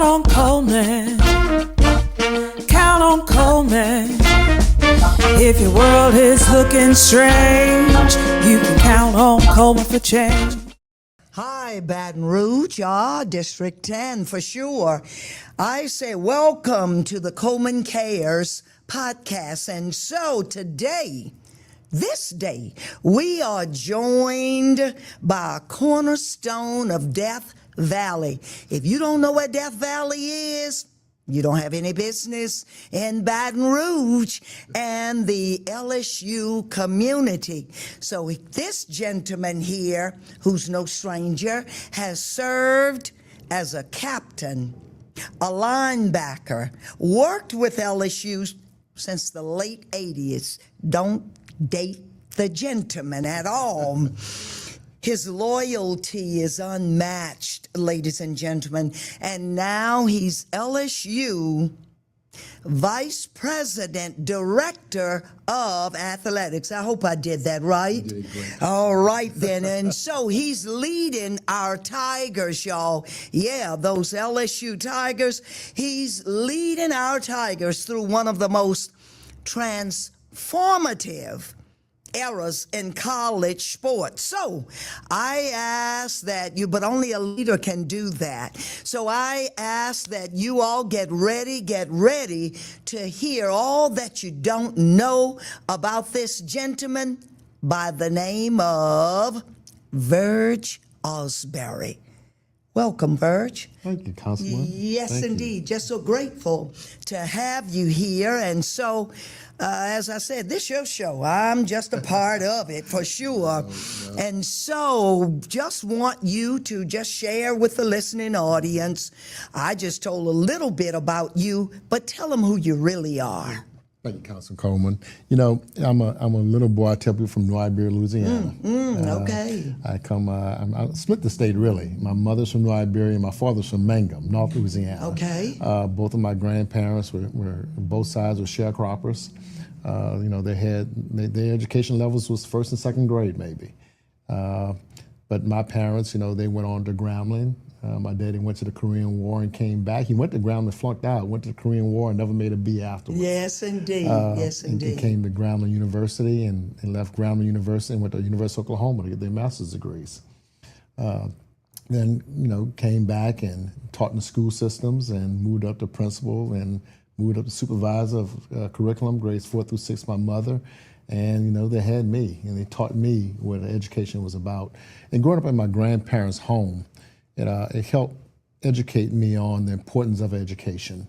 on Coleman. Count on Coleman. If your world is looking strange, you can count on Coleman for change. Hi, Baton Rouge, District 10 for sure. I say welcome to the Coleman Cares podcast. And so today, this day, we are joined by a cornerstone of Death Valley. If you don't know what Death Valley is, you don't have any business in Baton Rouge and the LSU community. So this gentleman here, who's no stranger, has served as a captain, a linebacker, worked with LSU since the late 80s. Don't date the gentleman at all. His loyalty is unmatched, ladies and gentlemen. And now he's LSU Vice President, Director of Athletics. I hope I did that right. You did great. All right, then. And so he's leading our Tigers, y'all. Yeah, those LSU Tigers. He's leading our Tigers through one of the most transformative eras in college sports. So I ask that you, but only a leader can do that. So I ask that you all get ready to hear all that you don't know about this gentleman by the name of Verge Ausberry. Welcome, Verge. Thank you, Councilwoman. Yes, Thank indeed. you. Just so grateful to have you here. And so, as I said, this is your show. I'm just a part of it for sure. No. And so just want you to just share with the listening audience. I just told a little bit about you, but tell them who you really are. Thank you, Councilman Coleman. You know, I'm a little boy. I tell people from Iberia, Louisiana. Okay. I split the state really. My mother's from Iberia, and my father's from Mangum, North Louisiana. Okay. Both of my grandparents were both sides were sharecroppers. You know, their education levels was first and second grade maybe. But my parents, you know, they went on to Grambling. My daddy went to the Korean War and came back. He went to Grambling, flunked out, went to the Korean War and never made a B afterwards. Yes, indeed. Yes, indeed. And came to Grambling University and left Grambling University and went to University of Oklahoma to get their master's degrees. Then, you know, came back and taught in the school systems and moved up to principal and moved up to supervisor of curriculum, grades 4 through 6, my mother. And, you know, they had me and they taught me what education was about. And growing up in my grandparents' home, it helped educate me on the importance of education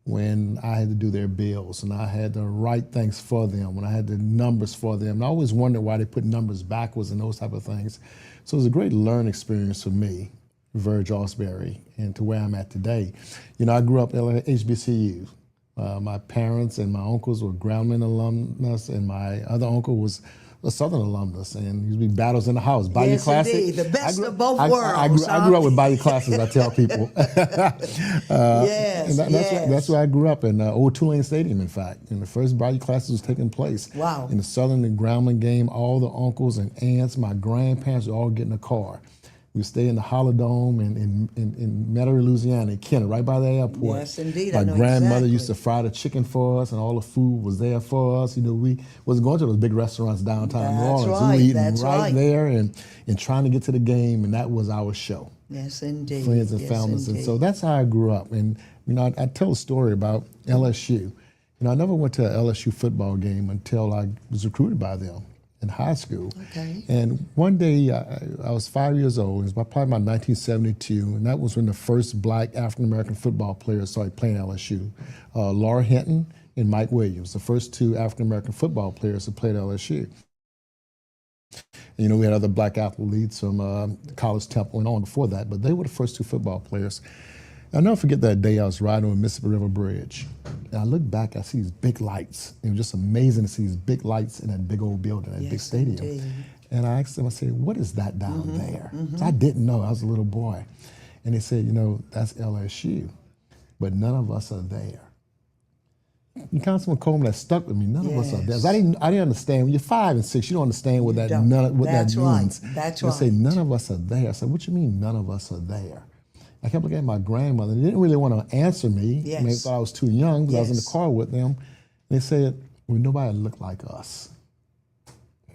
when I had to do their bills and I had to write things for them, when I had the numbers for them. And I always wondered why they put numbers backwards and those type of things. So it was a great learning experience for me, Verge Ausberry, and to where I'm at today. You know, I grew up at HBCU. My parents and my uncles were Grambling alumnus, and my other uncle was a Southern alumnus, and used to be battles in the house. Bayou Yes, Classic. indeed. The best of both worlds. I grew up with Bayou Classes, I tell people. Yes, and that's where I grew up, in Old Tulane Stadium, in fact. And the first Bayou Classes was taking place. Wow. In the Southern and Grambling game, all the uncles and aunts, my grandparents would all get in a car. We stay in the Holodome in Metro, Louisiana, in Kenner, right by the airport. Yes, indeed. My I know grandmother exactly. used to fry the chicken for us, and all the food was there for us. You know, we wasn't going to those big restaurants downtown New Orleans. Right, We were eating that's right. there and trying to get to the game, and that was our show. Yes, indeed. Friends and yes, families. Indeed. And so that's how I grew up. And, you know, I tell a story about LSU. You know, I never went to an LSU football game until I was recruited by them in high school. Okay. And one day, I was 5 years old. It was probably about 1972, and that was when the first black African-American football players started playing LSU. Laura Hinton and Mike Williams, the first two African-American football players who played LSU. You know, we had other black athletes from College Temple and on before that, but they were the first two football players. I'll never forget that day I was riding on the Mississippi River Bridge. And I look back, I see these big lights. It was just amazing to see these big lights in that big old building, that big stadium. Indeed. And I asked them, I said, what is that down there? So I didn't know, I was a little boy. And they said, you know, that's LSU, but none of us are there. And Councilman Coleman, that stuck with me. None of us are there. I didn't understand. When you're 5 and 6, you don't understand what that don't. that That's right. means. That's They right. say none of us are there. I said, what you mean none of us are there? I kept looking at my grandmother. They didn't really want to answer me. Yes. They thought I was too young because I was in the Yes. car with them. And they said, well, nobody looked like us.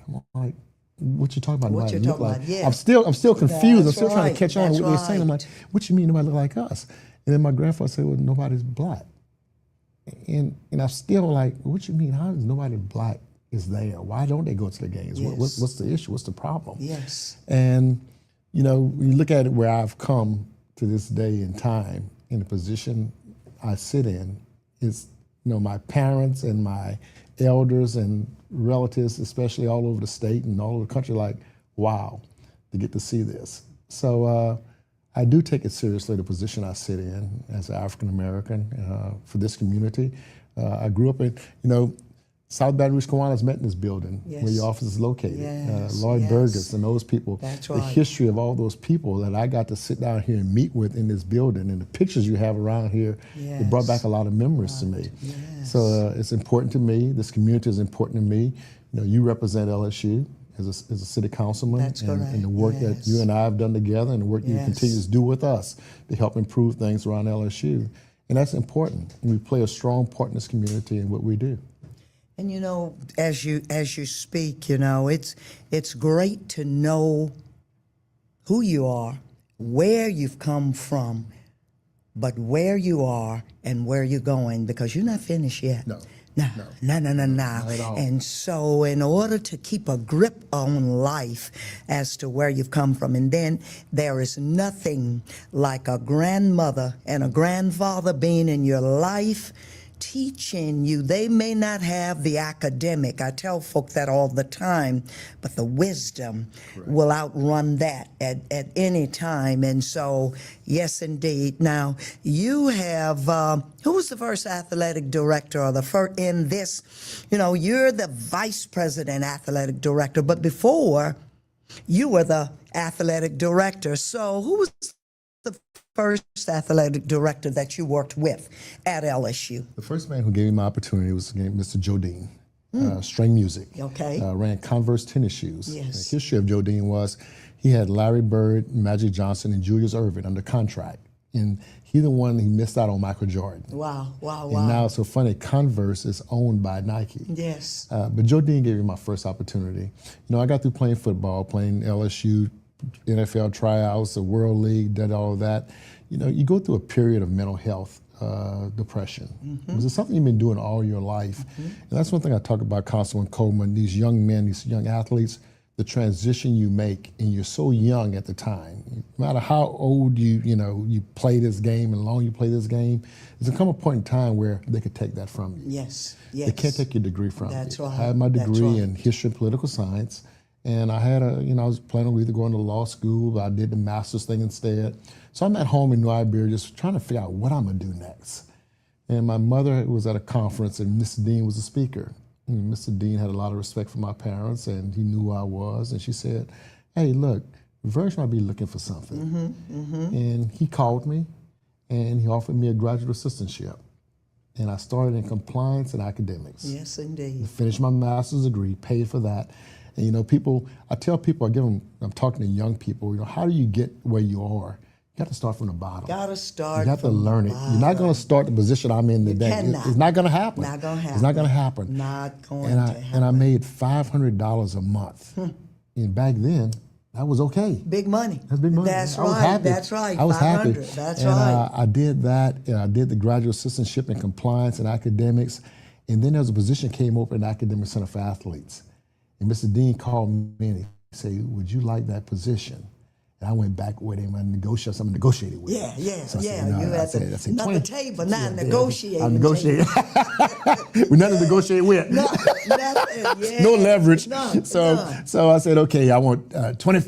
I'm like, what you talking about? What Nobody you look talking like? about? Yeah. I'm still confused. I'm That's still trying right. to catch on to That's what they were saying. I'm like, right. what you mean nobody look like us? And then my grandfather said, well, nobody's black. And I'm still like, what you mean? How is nobody black is there? Why don't they go to the games? Yes. What's the issue? What's the problem? Yes. And, you know, when you look at it where I've come to this day and time in the position I sit in, is, you know, my parents and my elders and relatives, especially all over the state and all over the country, like, wow, to get to see this. So I do take it seriously, the position I sit in as an African-American for this community. I grew up in, you know, South Baton Rouge Kiwanis met in this building Yes. where your office is located. Yes, Lloyd yes. Burgess and those people. That's the right. history of all those people that I got to sit down here and meet with in this building, and the pictures you have around here, it brought back a lot of memories to me. Yes. So it's important to me. This community is important to me. You know, you represent LSU as a city councilman. That's correct. And the work that Yes. you and I have done together and the work you Yes. continue to do with us to help improve things around LSU. And that's important. We play a strong part in this community in what we do. And you know, as you speak, you know, it's great to know who you are, where you've come from, but where you are and where you're going, because you're not finished yet. No. No. Not at all. And so in order to keep a grip on life as to where you've come from, and then there is nothing like a grandmother and a grandfather being in your life, teaching you. They may not have the academic, I tell folk that all the time, but the wisdom will outrun that at any time. And so, yes, indeed. Now, you have, who was the first athletic director, or the first in this, you know, you're the vice president athletic director, but before, you were the athletic director. So who was the first athletic director that you worked with at LSU? The first man who gave me my opportunity was Mr. Joe Dean, string music. Okay. Ran Converse tennis shoes. Yes. The history of Joe Dean was he had Larry Bird, Magic Johnson, and Julius Erving under contract. And he the one he missed out on Michael Jordan. Wow. And now it's so funny, Converse is owned by Nike. Yes. But Joe Dean gave me my first opportunity. You know, I got through playing football, playing LSU, NFL tryouts, the World League, did all of that. You know, you go through a period of mental health, depression. Because it's something you've been doing all your life. And that's one thing I talk about, Councilwoman Coleman, these young men, these young athletes, the transition you make, and you're so young at the time. No matter how old you play this game and long you play this game, there's going to come a point in time where they could take that from you. Yes. They can't take your degree from That's you. right. I had my That's degree right. in history and political science, and I had I was planning on either going to law school, but I did the master's thing instead. So I'm at home in New Iberia just trying to figure out what I'm going to do next. And my mother was at a conference, and Mr. Dean was a speaker. And Mr. Dean had a lot of respect for my parents, and he knew who I was. And she said, hey, look, Verge might be looking for something. And he called me, and he offered me a graduate assistantship. And I started in compliance and academics. Yes, indeed. Finished my master's degree, paid for that. And you know, I tell people, I'm talking to young people, you know, how do you get where you are? You have to start from the bottom. Gotta start. You have to from learn it. bottom. You're not going to start the position I'm in today. cannot. It's not going to happen. Not gonna It's not going to happen. happen. Not going and to happen. And I made $500 a month. And back then, that was okay. Big money. That's big money. That's I was right. happy. That's right. I was happy. 500. That's and, right. I did that. And I did the graduate assistantship in compliance and academics. And then there was a position came open in Academic Center for Athletes. And Mr. Dean called me and he said, would you like that position? And I went back with him and negotiated something, negotiated with him. Yeah. So I said, You I had said, another 20. table, now Yeah, negotiating. I'm negotiating. We're nothing to negotiate with. Nothing. Yeah. No leverage. None. So I said, okay, I want 20.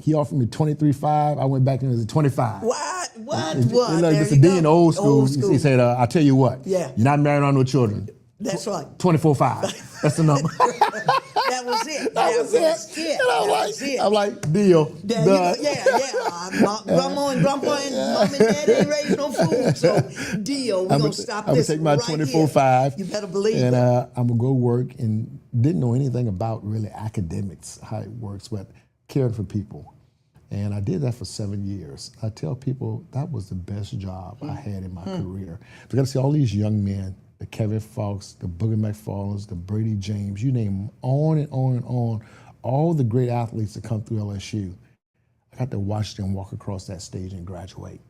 He offered me 23.5. I went back and it was 25. What? Look, There Mr. you Dean, go. old school. He said, I'll tell you what. Yeah. You're not married on no children. That's right. 24.5. That's the number. That was it. That was it. And I'm like, deal. Yeah, done. Grandma and Grandpa and Mom and Dad ain't raised no fool, so deal. We're going to stop this I'm going to take my 24.5. You better believe and, it. I'm going to go work, and didn't know anything about really academics, how it works, but caring for people. And I did that for 7 years. I tell people that was the best job I had in my career. I got to see all these young men, the Kevin Fox, the Boogie McFarlands, the Brady James, you name them, on and on and on, all the great athletes that come through LSU. I got to watch them walk across that stage and graduate.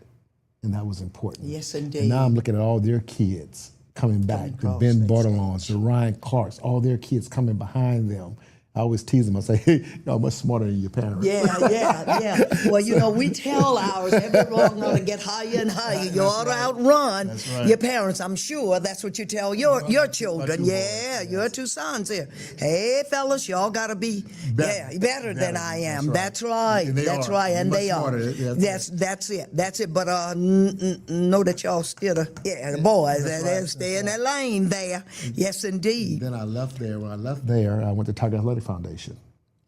And that was important. Yes, indeed. And now I'm looking at all their kids coming back, the Ben Bartolons, the Ryan Clarks, all their kids coming behind them. I always tease them. I say, hey, y'all much smarter than your parents. Yeah. Well, you know, we tell ours, everyone's going to get higher and higher. You ought to outrun your parents. I'm sure that's what you tell your children. Yeah, your two sons here. Hey, fellas, y'all got to be better than I am. That's right. That's right. And they are. That's it. But know that y'all still the boys. They stay in that lane there. Yes, indeed. Then I left there. When I left there, I went to Tiger Athletic Foundation.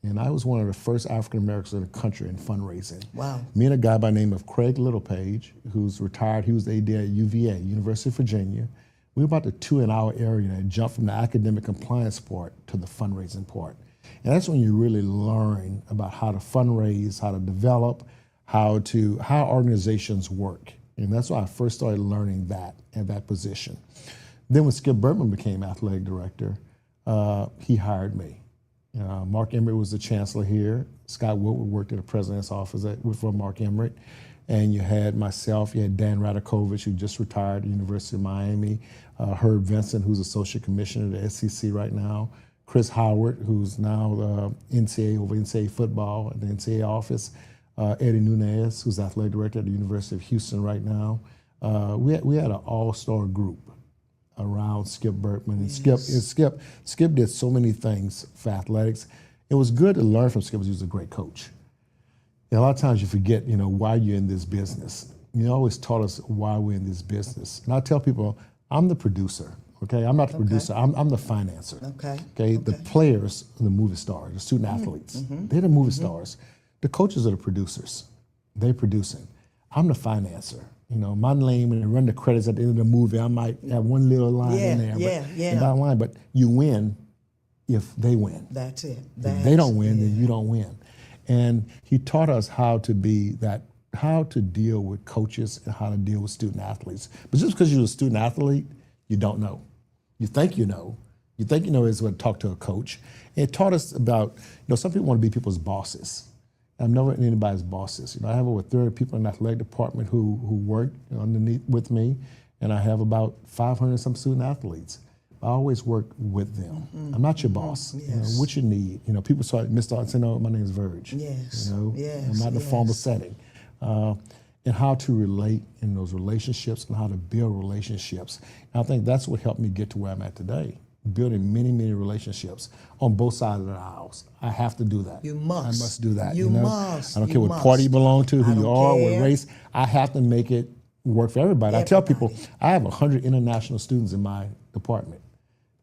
And I was one of the first African Americans in the country in fundraising. Wow. Me and a guy by the name of Craig Littlepage, who's retired, he was the AD at UVA, University of Virginia. We were about the 2 in our area that jumped from the academic compliance part to the fundraising part. And that's when you really learn about how to fundraise, how to develop, how organizations work. And that's why I first started learning that at that position. Then when Skip Bertman became athletic director, he hired me. Mark Emmert was the chancellor here. Scott Woodward worked at the president's office for Mark Emmert. And you had myself, you had Dan Radakovich, who just retired at the University of Miami, Herb Vincent, who's associate commissioner at the SEC right now, Chris Howard, who's now NCAA over NCAA football at the NCAA office, Eddie Nunez, who's athletic director at the University of Houston right now. We had an all-star group around Skip Bertman. And Skip did so many things for athletics. It was good to learn from Skip because he was a great coach. And a lot of times you forget, why you're in this business. You always taught us why we're in this business. And I tell people, I'm the producer, okay? I'm not the producer, I'm the financer. Okay? The players are the movie stars, the student athletes. They're the movie stars. The coaches are the producers. They're producing. I'm the financer. My name, when they run the credits at the end of the movie, I might have one little line in there. The bottom line, but you win if they win. That's it. If they don't win, then you don't win. And he taught us how to deal with coaches and how to deal with student athletes. But just because you're a student athlete, you don't know. You think you know. You think you know is what to talk to a coach. And it taught us about, some people want to be people's bosses. I've never been anybody's bosses. I have over 30 people in the athletic department who work underneath with me, and I have about 500 some student athletes. I always work with them. I'm not your boss. What you need. People start saying, "Oh, my name is Verge." I'm not in a formal setting. And how to relate in those relationships and how to build relationships. And I think that's what helped me get to where I'm at today. Building many, many relationships on both sides of the aisles. I have to do that. You must. I must do that. You must. I don't care what party you belong to, who you are, what race. I have to make it work for everybody. I tell people, I have 100 international students in my department.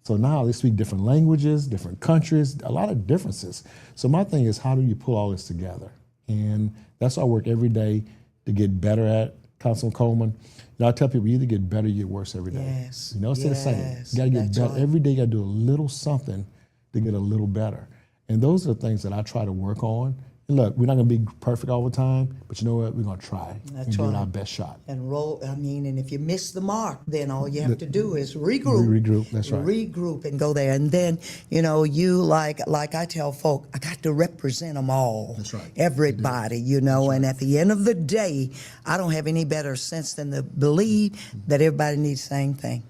So now they speak different languages, different countries, a lot of differences. So my thing is, how do you pull all this together? And that's what I work every day to get better at. Councilman Coleman, I tell people, you either get better or you get worse every day. It's the same. You got to get better. Right. Every day you got to do a little something to get a little better. And those are the things that I try to work on. And look, we're not going to be perfect all the time, but you know what? We're going to try and give it our best shot. And and if you miss the mark, then all you have to do is regroup. Regroup, that's right. Regroup and go there. And then, you like I tell folk, I got to represent them all. That's right. Everybody, and at the end of the day, I don't have any better sense than to believe that everybody needs the same thing.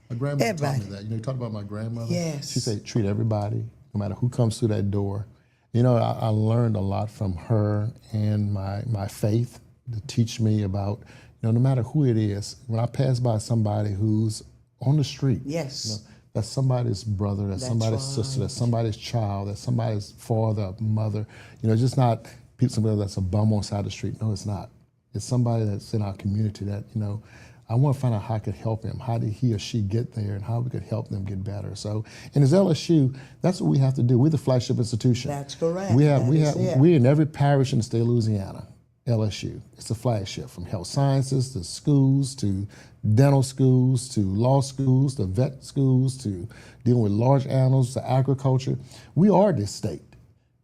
My grandmother taught me that. You talk about my grandmother? Yes. She said, treat everybody, no matter who comes through that door. I learned a lot from her and my faith to teach me about, no matter who it is, when I pass by somebody who's on the street, that's somebody's brother, that's somebody's sister, that's somebody's child, that's somebody's father, mother, just not somebody that's a bum on the side of the street. No, it's not. It's somebody that's in our community that, I want to find out how I could help him. How did he or she get there, and how we could help them get better? So, and as LSU, that's what we have to do. We're the flagship institution. That's correct. We're in every parish in the state of Louisiana. LSU, it's the flagship, from health sciences to schools to dental schools to law schools to vet schools to dealing with large animals to agriculture. We are this state,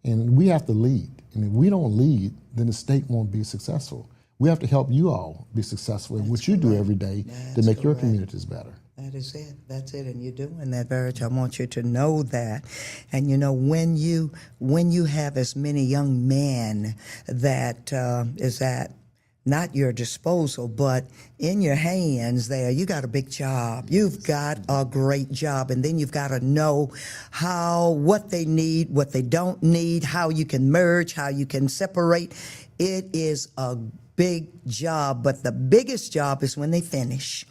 and we have to lead. And if we don't lead, then the state won't be successful. We have to help you all be successful in what you do every day to make your communities better. That is it. That's it. And you're doing that, Verge. I want you to know that. And you know, when you have as many young men that is at not your disposal, but in your hands there, you got a big job. You've got a great job. And then you've got to know what they need, what they don't need, how you can merge, how you can separate. It is a big job, but the biggest job is when they finish.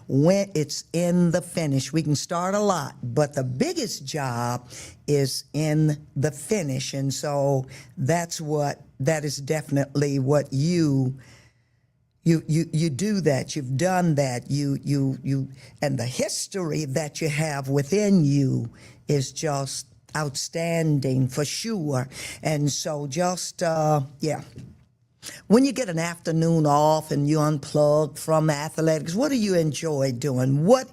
When it's in the finish. We can start a lot, but the biggest job is in the finish. And so that is definitely what you do that. You've done that. You and the history that you have within you is just outstanding for sure. And so just when you get an afternoon off and you unplug from athletics, what do you enjoy doing? What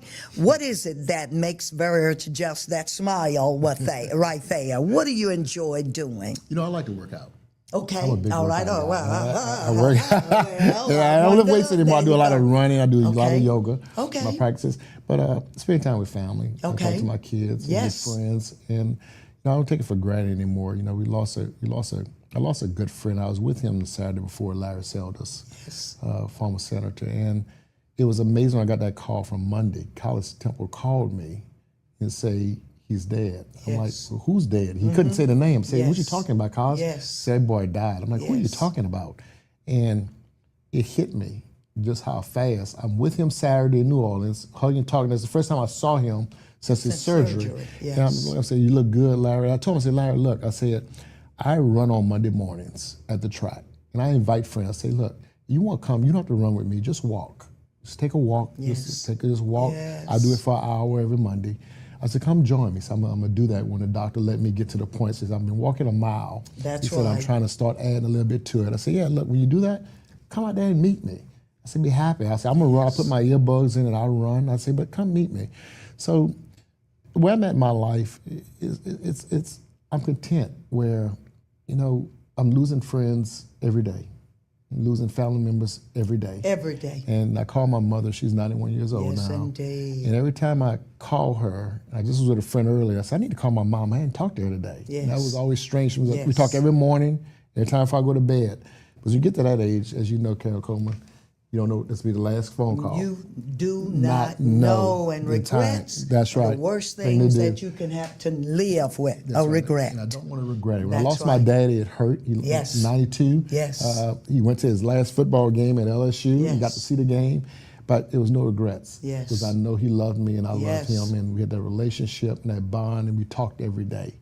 is it that makes Verge just that smile right there? What do you enjoy doing? You know, I like to work out. Okay. All right. Oh, I work. I don't lift weights anymore. I do a lot of running. I do a lot of yoga. Okay. My practices, but spend time with family. Okay. I talk to my kids Yes. and my friends, and I don't take it for granted anymore. You know, I lost a good friend. I was with him the Saturday before Larry Seldes, former senator, and it was amazing when I got that call from Monday. College Temple called me and say he's dead. I'm like, well, who's dead? He couldn't say the name. I said, what you talking about, College? Yes. Said boy died. I'm like, who are you talking about? And it hit me just how fast. I'm with him Saturday in New Orleans, hugging, talking. That's the first time I saw him since his surgery. Yes. And I said, you look good, Larry. I told him, I said, Larry, look, I said, I run on Monday mornings at the track, and I invite friends. I say, look, you want to come, you don't have to run with me, just walk. Just take a walk, just walk. Yes. I do it for an hour every Monday. I said, come join me. So I'm gonna do that when the doctor let me get to the point. Says, I've been walking a mile. That's he said, I'm trying to start adding a little bit to it. I said, yeah, look, when you do that, come out there and meet me. I said, be happy. I said, I'm gonna run, I put my earbuds in and I'll run. I said, but come meet me. So where I'm at in my life, I'm content where, you know, I'm losing friends every day. I'm losing family members every day. Every day. And I call my mother, she's 91 years old now. Yes, indeed. And every time I call her, I just was with a friend earlier, I said, I need to call my mom. I hadn't talked to her today. Yes. And that was always strange. We talk every morning, every time before I go to bed. Because you get to that age, as you know, Carol Coleman, you don't know this will be the last phone call. You do not know, and regrets That's right. are the worst things that you can have to live with. That's right. Regret. And I don't want to regret it. When I That's lost my daddy, it hurt. He was 92. Yes. He went to his last football game at LSU. Yes. He got to see the game, but there was no regrets. Yes. Because I know he loved me and I Yes. loved him, and we had that relationship and that bond, and we talked every day.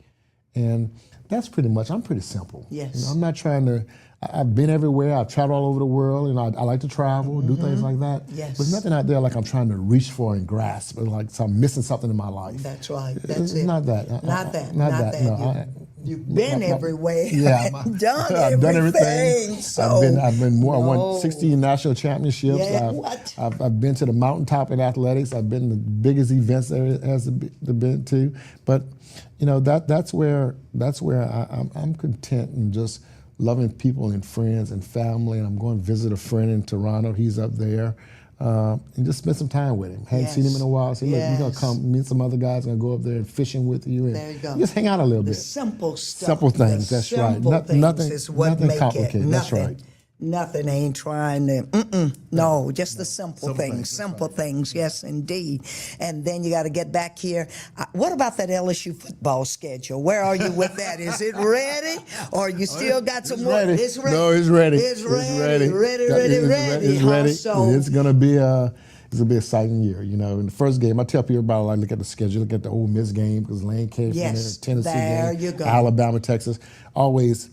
And that's pretty much, I'm pretty simple. Yes. You know, I'm not trying to, I've been everywhere. I've traveled all over the world, and I like to travel, do things like that. Yes. There's nothing out there like I'm trying to reach for and grasp, or like I'm missing something in my life. That's right. That's It's it. not that. Not that. No, You've been everywhere. Yeah, done I've done everything. So I've been more. I won 16 national championships. Yeah, I've been to the mountaintop in athletics. I've been to the biggest events there has been to. But you know that's where I'm content and just loving people and friends and family. And I'm going to visit a friend in Toronto. He's up there. And just spend some time with him. Hadn't seen him in a while. Say, look, you're going to come meet some other guys. I'm going to go up there and fishing with you. And there you go. Just hang out a little bit. Simple stuff. Simple things, that's right. Nothing is what nothing make complicated, it. that's right. Nothing ain't trying to, no, just the simple things. things, Simple things, yes, indeed. And then you got to get back here. What about that LSU football schedule? Where are you with that? Is it ready? Or you still got some more? Ready. It's ready. No, it's ready. It's ready. It's Ready. It's ready. So, It's going to be an exciting year. You know, in the first game, I tell people about, like, look at the schedule, look at the Ole Miss game, because Lane came from there, Tennessee there game, you go. Alabama, Texas. Always,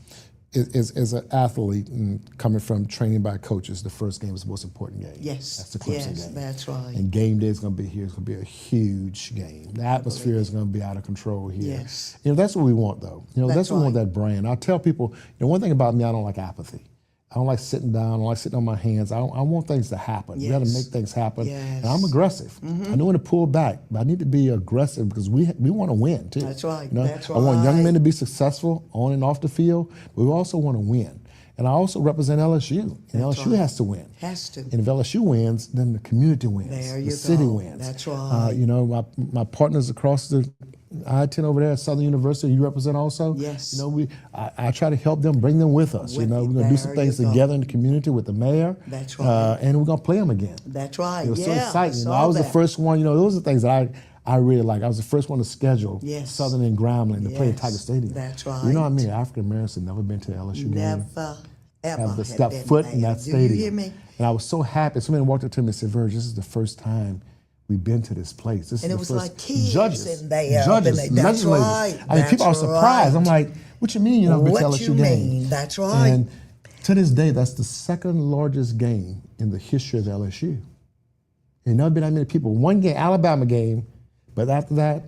as an athlete and coming from training by coaches, the first game is the most important game. Yes. That's the Clemson game. That's right. And game day is going to be here. It's going to be a huge game. The atmosphere is going to be out of control here. Yes. You know, that's what we want, though. You know, that's what we want, right. that brand. I tell people, you know, one thing about me, I don't like apathy. I don't like sitting down. I don't like sitting on my hands. I want things to happen. We got to make things happen. Yes. And I'm aggressive. I know when to pull back, but I need to be aggressive because we want to win, too. That's right. You know? That's I want young right. men to be successful on and off the field, but we also want to win. And I also represent LSU, and That's LSU right. has to win. Has to. And if LSU wins, then the community wins. There you the city go. wins. That's right. You know, my partners across the I-10 over there at Southern University, you represent also. Yes. You know, I try to help them, bring them with us. With you know, you. we're going to do some There things you go. together in the community with the mayor. That's right. And we're going to play them again. That's right. It was so Yeah, exciting. You know, saw I was the that. first one. You know, those are things that I really like. I was the first one to schedule Yes. Southern and Grambling to play at Yes, Tiger Stadium. that's You know what I right. mean? African Americans have never been to an LSU game. Never, ever Have to had step been foot there. in that Do stadium. you hear me? And I was so happy. Somebody walked up to me and said, Verge, this is the first time we've been to this place. This And is it the was first like kids judges, in there. judges, And that's legislators. right. I mean, people are That's surprised. right. I'm like, what you mean you've never been to What LSU you game? mean? That's right. And to this day, that's the second largest game in the history of LSU. And never been that many people. One game, Alabama game, but after that,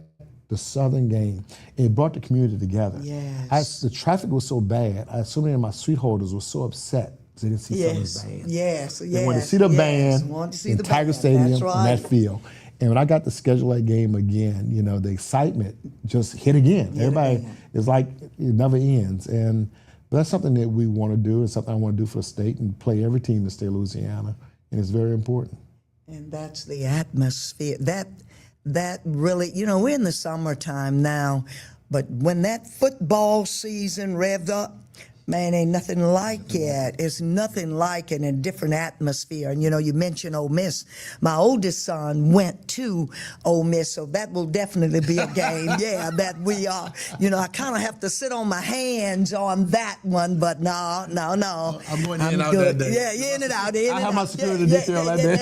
the Southern game. It brought the community together. Yes. The traffic was so bad. So many of my suite holders were so upset because they didn't see Yes, Southern's band. yes, They wanted to yes, see the yes. band Wanted to see in the Tiger band. Stadium That's in right. that field. And when I got to schedule that game again, you know, the excitement just hit again. Everybody, again. it's like it never ends. But that's something that we want to do. It's something I want to do for the state and play every team in the state of Louisiana. And it's very important. And that's the atmosphere. That really, you know, we're in the summertime now, but when that football season revved up, man, ain't nothing like it. It's nothing like it in a different atmosphere. And, you know, you mentioned Ole Miss. My oldest son went to Ole Miss, so that will definitely be a game, yeah, that we are. You know, I kind of have to sit on my hands on that one, but no. I'm going in and out good. that day. Yeah, in and out, in I and have my out. security detail that day.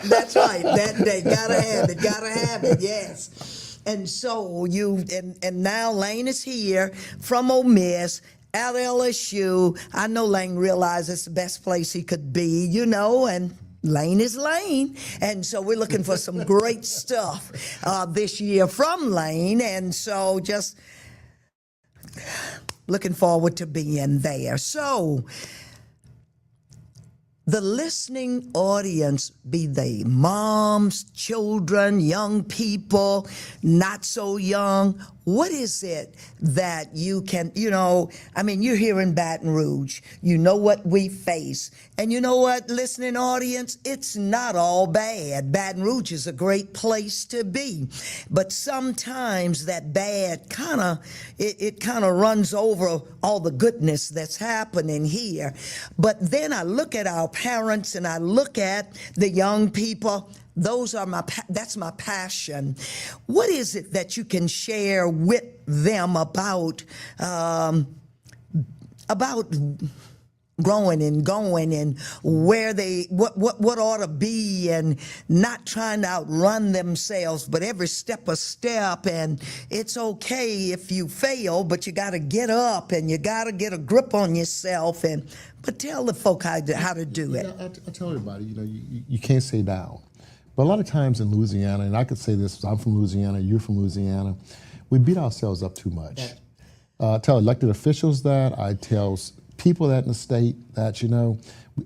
That's right, that day. Gotta have it, yes. And so and now Lane is here from Ole Miss at LSU. I know Lane realizes it's the best place he could be, you know, and Lane is Lane. And so we're looking for some great stuff this year from Lane. And so just looking forward to being there. So the listening audience, be they moms, children, young people, not so young, what is it that you can, you know, I mean, you're here in Baton Rouge. You know what we face. And you know what, listening audience, it's not all bad. Baton Rouge is a great place to be. But sometimes that bad it kind of runs over all the goodness that's happening here. But then I look at our parents and I look at the young people. That's my passion. What is it that you can share with them about growing and going and where what ought to be, and not trying to outrun themselves, but every step a step, and it's okay if you fail, but you got to get up and you got to get a grip on yourself, but tell the folk how to do it. I tell everybody, you know, you can't say down. But a lot of times in Louisiana, and I could say this, I'm from Louisiana, you're from Louisiana, we beat ourselves up too much. I tell elected officials that, I tell people that in the state that, you know,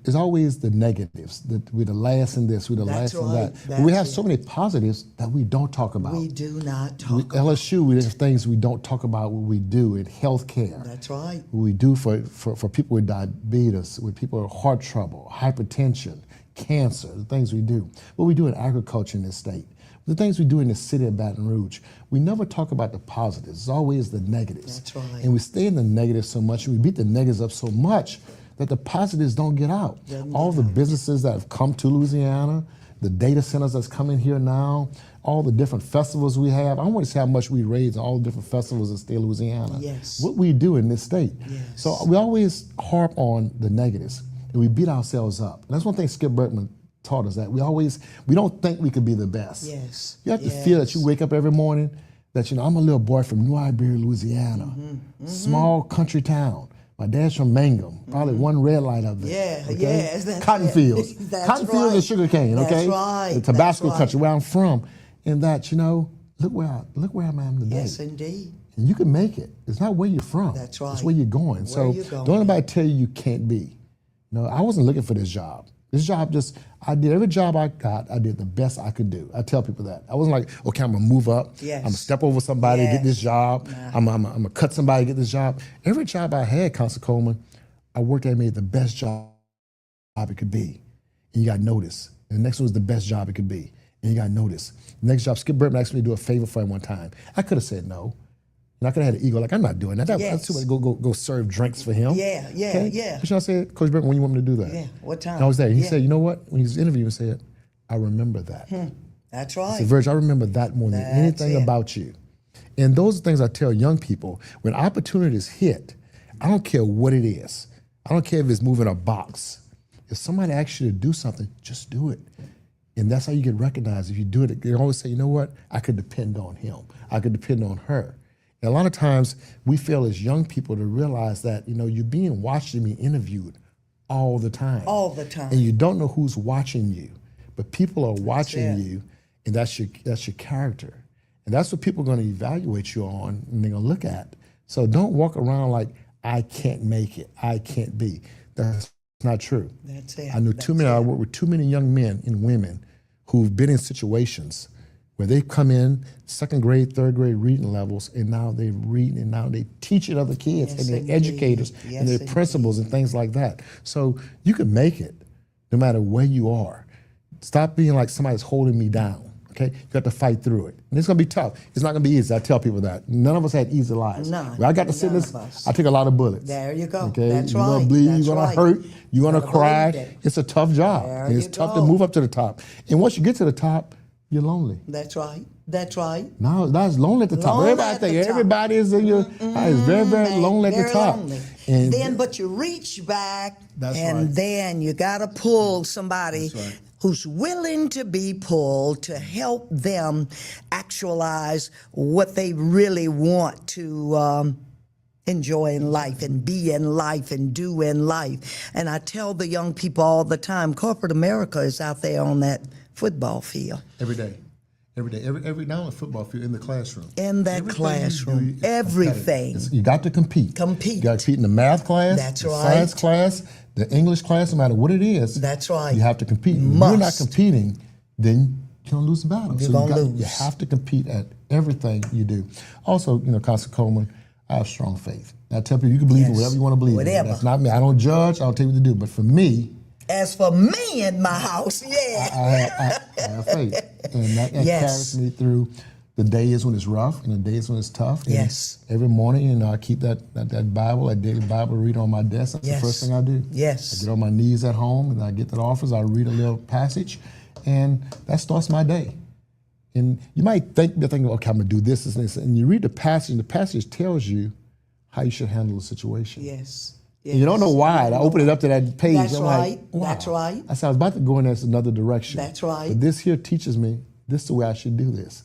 it's always the negatives, that we're the last in this, we're the last in that. But we have so many positives that we don't talk about. We do not talk about. LSU, we have things we don't talk about what we do in healthcare. That's right. What we do for people with diabetes, with people with heart trouble, hypertension, cancer, the things we do. What we do in agriculture in this state. The things we do in the city of Baton Rouge. We never talk about the positives. It's always the negatives. That's right. And we stay in the negatives so much, and we beat the negatives up so much that the positives don't get out. All the businesses that have come to Louisiana, the data centers that's coming here now, all the different festivals we have. I want to see how much we raise in all the different festivals in the state of Louisiana. Yes. What we do in this state. Yes. So we always harp on the negatives, and we beat ourselves up. And that's one thing Skip Bertman taught us, that we don't think we could be the best. Yes. You have to feel that you wake up every morning, that, you know, I'm a little boy from New Iberia, Louisiana, small country town. My dad's from Mangum, probably one red light up there. Yeah, yes, that's Cotton it. fields. That's Cotton fields right. and sugar cane, okay? That's right. The Tabasco That's right. country, where I'm from. And that, you know, look where I am today. Yes, indeed. And you can make it. It's not where you're from. That's right. It's where you're going. So you're going. don't anybody tell you can't be. No, I wasn't looking for this job. This job I did every job I got, I did the best I could do. I tell people that. I wasn't like, okay, I'm gonna move up. Yes. I'm gonna step over somebody to get this job. I'm gonna cut somebody to get this job. Every job I had, Council Coleman, I worked at it, made it the best job it could be, and you got noticed. And the next one was the best job it could be, and you got noticed. The next job, Skip Burton asked me to do a favor for him one time. I could have said no. And I could have had an ego, like, I'm not doing that. That's too much. Go serve drinks for him. Yeah. But I said, Coach Burton, when you want me to do that? Yeah, what time? And I was there. He said, you know what? When he was interviewing, he said, I remember that. That's right. I said, Verge, I remember that more than anything about you. And those are things I tell young people. When opportunities hit, I don't care what it is. I don't care if it's moving a box. If somebody asks you to do something, just do it. And that's how you get recognized. If you do it, they always say, you know what? I could depend on him. I could depend on her. And a lot of times we fail as young people to realize that, you're being watched and being interviewed all the time. All the time. And you don't know who's watching you, but people are watching you, and that's your character. And that's what people are going to evaluate you on and they're going to look at. So don't walk around like, I can't make it, I can't be. That's not true. That's it. I work with too many young men and women who've been in situations where they come in second grade, third grade reading levels, and now they read and now they teach it other kids, and they're educators and they're principals and things like that. So you can make it no matter where you are. Stop being like somebody's holding me down. Okay, you got to fight through it. And it's gonna be tough. It's not gonna be easy. I tell people that. None of us had easy lives. None. When I got to sit in this, I took a lot of bullets. There you go. Okay, That's you're right. gonna bleed, That's you're gonna right. hurt, you're gonna cry. It. It's a tough job. And it's tough to move up to the top. And once you get to the top, you're lonely. That's right. That's right. No, that's lonely at the top. Everybody is in your is very, very lonely at the top. Lonely. And then, but you reach back, right. Then you got to pull somebody who's willing to be pulled to help them actualize what they really want to enjoy in life and be in life and do in life. And I tell the young people all the time, corporate America is out there on that football field. Every day. Every now on the football field, in the classroom. In that classroom, everything. You got to compete. You got to compete in the math class, the science class, the English class, no matter what it is. That's right. You have to compete. If you're not competing, then you're going to lose the battle. You're going to lose. You have to compete at everything you do. Also, Councilwoman Coleman, I have strong faith. I tell people you can believe in whatever you want to believe in. That's not me. I don't judge. I don't tell you what to do. But for me, as for me in my house, I have faith. And that carries me through the days when it's rough and the days when it's tough. And every morning, I keep that Bible, that daily Bible read on my desk. That's the first thing I do. I get on my knees at home and I get that office. I read a little passage, and that starts my day. And you might think, okay, I'm going to do this and this. And you read the passage, and the passage tells you how you should handle the situation. And you don't know why. I open it up to that page. That's I'm right. like, wow. That's right. I said, I was about to go in another direction. That's right. But this here teaches me this is the way I should do this.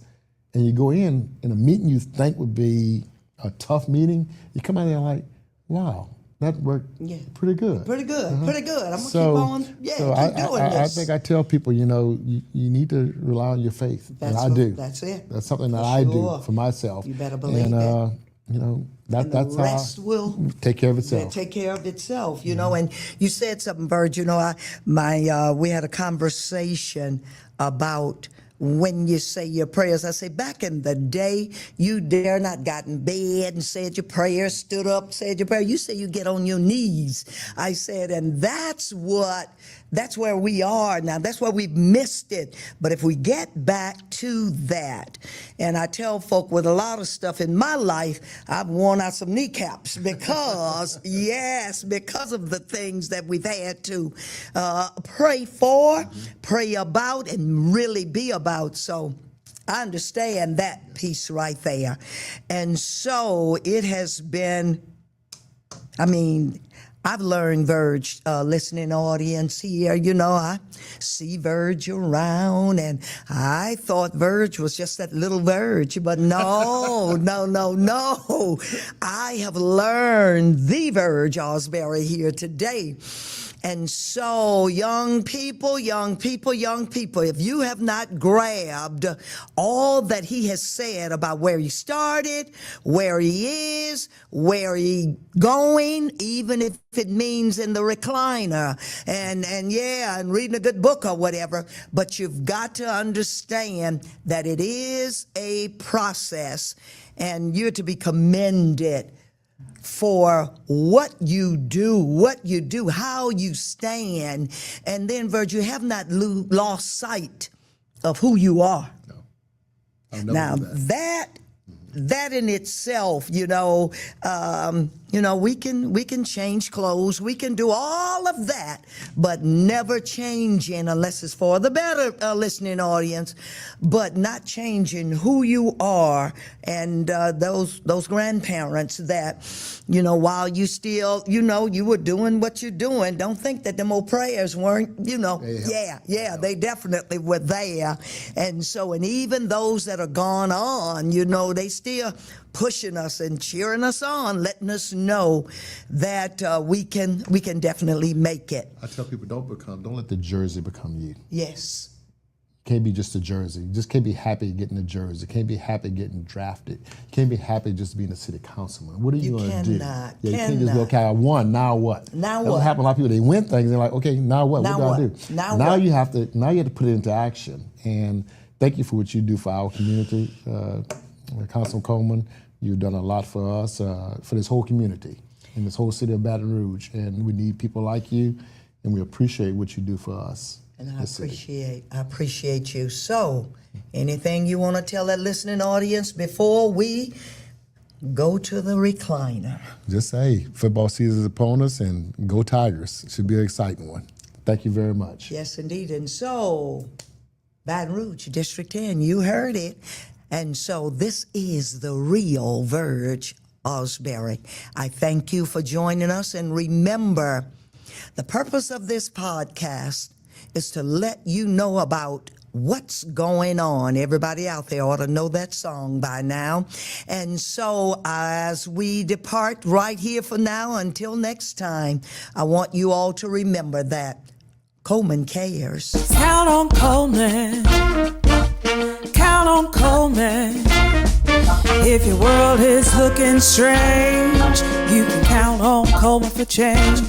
And you go in a meeting you think would be a tough meeting, you come out there like, wow, that worked pretty good. Pretty good. I'm going to keep on. Keep doing this. I think I tell people, you need to rely on your faith. And I do. That's it. That's something that I do for myself. You better believe it. That's the rest will take care of itself. Take care of itself, And you said something, Verge. We had a conversation about when you say your prayers. I say, back in the day, you dare not got in bed and said your prayer, stood up, said your prayer. You say you get on your knees. I said, and that's where we are now. That's where we've missed it. But if we get back to that, and I tell folk with a lot of stuff in my life, I've worn out some kneecaps because, because of the things that we've had to pray for, pray about, and really be about. So I understand that piece right there. And so it has been, I've learned, Verge, listening audience here, I see Verge around, and I thought Verge was just that little Verge, but no. I have learned the Verge Ausberry here today. And so, young people, if you have not grabbed all that he has said about where he started, where he is, where he going, even if it means in the recliner, and reading a good book or whatever, but you've got to understand that it is a process, and you're to be commended for what you do, how you stand. And then, Verge, you have not lost sight of who you are. No. I'll never Now do that. that in itself, we can change clothes, we can do all of that, but never changing, unless it's for the better, listening audience, but not changing who you are. And those grandparents that, while you still, you were doing what you're doing, don't think that them old prayers weren't, they definitely were there. And so, and even those that are gone on, they still pushing us and cheering us on, letting us know that we can definitely make it. I tell people, don't let the jersey become you. Yes. Can't be just a jersey. You just can't be happy getting a jersey. Can't be happy getting drafted. You can't be happy just being a city councilman. What are you going to do? You can't just go, okay, I won, now what? Now That's what? happens. A lot of people, they win things, they're like, okay, now what? Now What do I what? do? Now Now what? you have to put it into action. And thank you for what you do for our community. Councilman Coleman, you've done a lot for us, for this whole community and this whole city of Baton Rouge. And we need people like you, and we appreciate what you do for us. And I appreciate you. So, anything you want to tell that listening audience before we go to the recliner? Just say, football season is upon us, and go Tigers. It should be an exciting one. Thank you very much. Yes, indeed. And so, Baton Rouge, District 10, you heard it. And so this is the real Verge Ausberry. I thank you for joining us. And remember, the purpose of this podcast is to let you know about what's going on. Everybody out there ought to know that song by now. And so as we depart right here for now, until next time, I want you all to remember that Coleman cares. Count on Coleman. Count on Coleman. If your world is looking strange, you can count on Coleman for change.